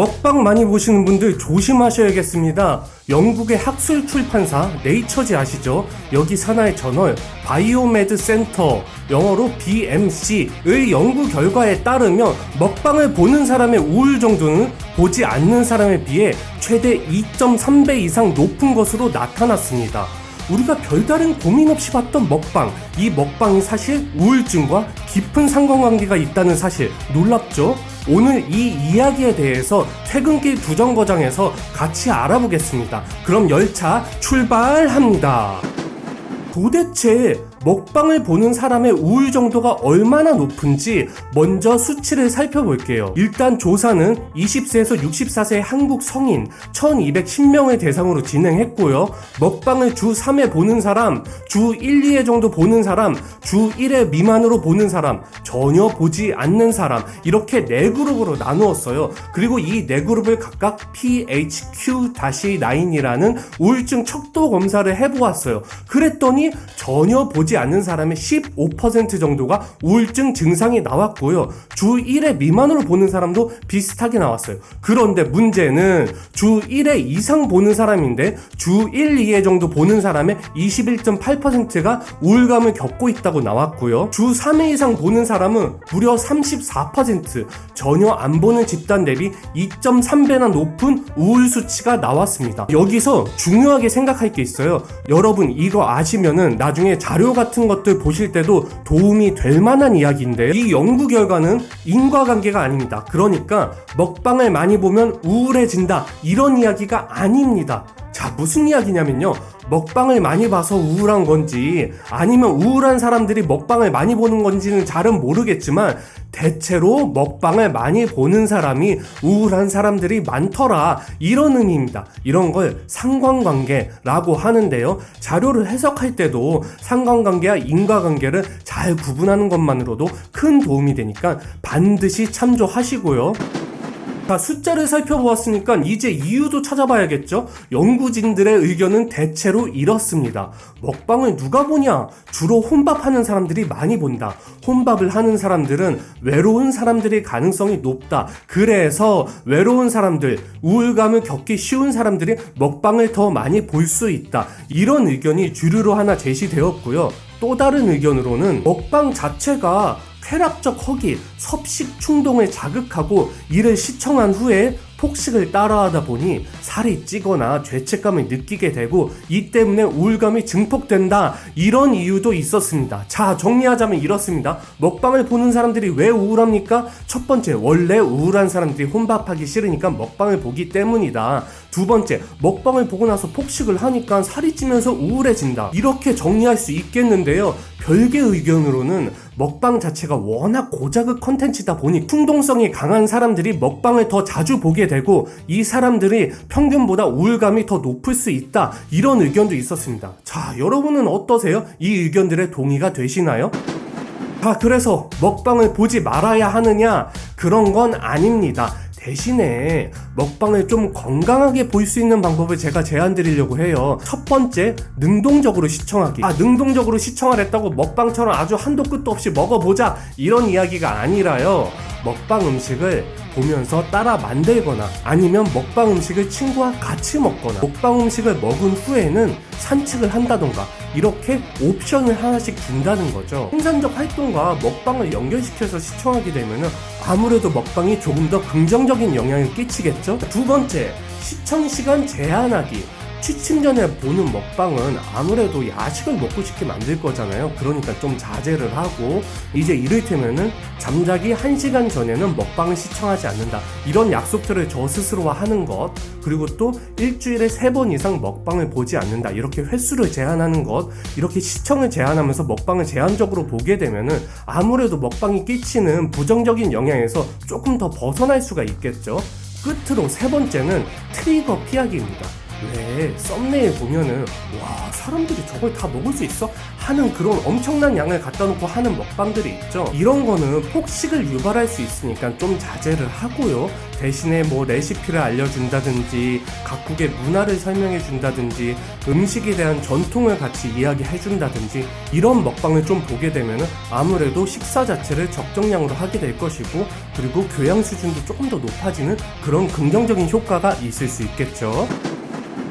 먹방 많이 보시는 분들 조심하셔야겠습니다. 영국의 학술 출판사 네이처지 아시죠? 여기 산하의 저널 바이오메드 센터, 영어로 BMC의 연구 결과에 따르면 먹방을 보는 사람의 우울 정도는 보지 않는 사람에 비해 최대 2.3배 이상 높은 것으로 나타났습니다. 우리가 별다른 고민 없이 봤던 먹방, 이 먹방이 사실 우울증과 깊은 상관관계가 있다는 사실 놀랍죠? 오늘 이 이야기에 대해서 퇴근길 두 정거장에서 같이 알아보겠습니다. 그럼 열차 출발합니다. 도대체 먹방을 보는 사람의 우울 정도가 얼마나 높은지 먼저 수치를 살펴볼게요. 일단 조사는 20세에서 64세 한국 성인 1210명을 대상으로 진행했고요. 먹방을 주 3회 보는 사람, 주 1, 2회 정도 보는 사람, 주 1회 미만으로 보는 사람, 전혀 보지 않는 사람, 이렇게 4그룹으로 나누었어요. 그리고 이 4그룹을 각각 PHQ-9이라는 우울증 척도 검사를 해보았어요. 그랬더니 전혀 보지 않는 사람의 15% 정도가 우울증 증상이 나왔고요. 주 1회 미만으로 보는 사람도 비슷하게 나왔어요. 그런데 문제는 주 1회 이상 보는 사람인데 주 1, 2회 정도 보는 사람의 21.8%가 우울감을 겪고 있다고 나왔고요. 주 3회 이상 보는 사람은 무려 34%, 전혀 안 보는 집단 대비 2.3배나 높은 우울 수치가 나왔습니다. 여기서 중요하게 생각할 게 있어요. 여러분 이거 아시면은 나중에 자료 같은 것들 보실 때도 도움이 될 만한 이야기인데, 이 연구 결과는 인과관계가 아닙니다. 그러니까 먹방을 많이 보면 우울해진다, 이런 이야기가 아닙니다. 자, 무슨 이야기냐면요, 먹방을 많이 봐서 우울한 건지 아니면 우울한 사람들이 먹방을 많이 보는 건지는 잘은 모르겠지만 대체로 먹방을 많이 보는 사람이 우울한 사람들이 많더라, 이런 의미입니다. 이런 걸 상관관계라고 하는데요, 자료를 해석할 때도 상관관계와 인과관계를 잘 구분하는 것만으로도 큰 도움이 되니까 반드시 참조하시고요. 자, 숫자를 살펴보았으니까 이제 이유도 찾아봐야겠죠? 연구진들의 의견은 대체로 이렇습니다. 먹방을 누가 보냐? 주로 혼밥하는 사람들이 많이 본다. 혼밥을 하는 사람들은 외로운 사람들의 가능성이 높다. 그래서 외로운 사람들, 우울감을 겪기 쉬운 사람들이 먹방을 더 많이 볼 수 있다. 이런 의견이 주류로 하나 제시되었고요. 또 다른 의견으로는 먹방 자체가 쾌락적 허기, 섭식 충동을 자극하고 이를 시청한 후에 폭식을 따라하다 보니 살이 찌거나 죄책감을 느끼게 되고 이 때문에 우울감이 증폭된다, 이런 이유도 있었습니다. 자, 정리하자면 이렇습니다. 먹방을 보는 사람들이 왜 우울합니까? 첫 번째, 원래 우울한 사람들이 혼밥하기 싫으니까 먹방을 보기 때문이다. 두 번째, 먹방을 보고 나서 폭식을 하니까 살이 찌면서 우울해진다. 이렇게 정리할 수 있겠는데요, 별개 의견으로는 먹방 자체가 워낙 고자극 컨텐츠다 보니 충동성이 강한 사람들이 먹방을 더 자주 보게 되고 이 사람들이 평균보다 우울감이 더 높을 수 있다, 이런 의견도 있었습니다. 자, 여러분은 어떠세요? 이 의견들에 동의가 되시나요? 자, 그래서 먹방을 보지 말아야 하느냐? 그런 건 아닙니다. 대신에 먹방을 좀 건강하게 볼 수 있는 방법을 제가 제안 드리려고 해요. 첫 번째, 능동적으로 시청하기. 능동적으로 시청하랬다고 먹방처럼 아주 한도 끝도 없이 먹어보자, 이런 이야기가 아니라요, 먹방 음식을 보면서 따라 만들거나 아니면 먹방 음식을 친구와 같이 먹거나 먹방 음식을 먹은 후에는 산책을 한다던가 이렇게 옵션을 하나씩 준다는 거죠. 생산적 활동과 먹방을 연결시켜서 시청하게 되면 아무래도 먹방이 조금 더 긍정적인 영향을 끼치겠죠. 두 번째, 시청시간 제한하기. 취침 전에 보는 먹방은 아무래도 야식을 먹고 싶게 만들 거잖아요. 그러니까 좀 자제를 하고, 이제 이를테면은 잠자기 1시간 전에는 먹방을 시청하지 않는다, 이런 약속들을 저 스스로와 하는 것, 그리고 또 일주일에 3번 이상 먹방을 보지 않는다, 이렇게 횟수를 제한하는 것, 이렇게 시청을 제한하면서 먹방을 제한적으로 보게 되면은 아무래도 먹방이 끼치는 부정적인 영향에서 조금 더 벗어날 수가 있겠죠. 끝으로 세 번째는 트리거 피하기입니다. 왜 썸네일 보면은 와 사람들이 저걸 다 먹을 수 있어? 하는 그런 엄청난 양을 갖다 놓고 하는 먹방들이 있죠. 이런 거는 폭식을 유발할 수 있으니까 좀 자제를 하고요. 대신에 뭐 레시피를 알려준다든지 각국의 문화를 설명해 준다든지 음식에 대한 전통을 같이 이야기해 준다든지 이런 먹방을 좀 보게 되면 아무래도 식사 자체를 적정량으로 하게 될 것이고, 그리고 교양 수준도 조금 더 높아지는 그런 긍정적인 효과가 있을 수 있겠죠.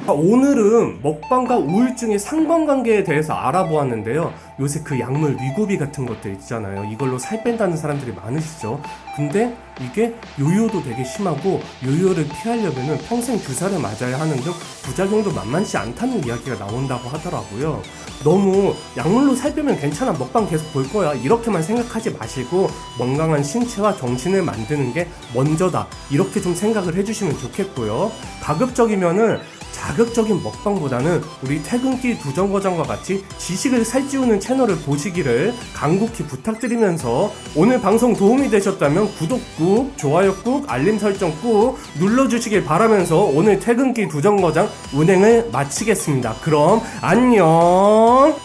오늘은 먹방과 우울증의 상관관계에 대해서 알아보았는데요. 요새 그 약물 위고비 같은 것들 있잖아요. 이걸로 살 뺀다는 사람들이 많으시죠. 근데 이게 요요도 되게 심하고 요요를 피하려면 평생 주사를 맞아야 하는 등 부작용도 만만치 않다는 이야기가 나온다고 하더라고요. 너무 약물로 살 빼면 괜찮아, 먹방 계속 볼 거야, 이렇게만 생각하지 마시고 건강한 신체와 정신을 만드는 게 먼저다, 이렇게 좀 생각을 해주시면 좋겠고요. 가급적이면은 자극적인 먹방보다는 우리 퇴근길 두정거장과 같이 지식을 살찌우는 채널을 보시기를 간곡히 부탁드리면서, 오늘 방송 도움이 되셨다면 구독 꾹, 좋아요 꾹, 알림 설정 꾹 눌러주시길 바라면서 오늘 퇴근길 두정거장 운행을 마치겠습니다. 그럼 안녕.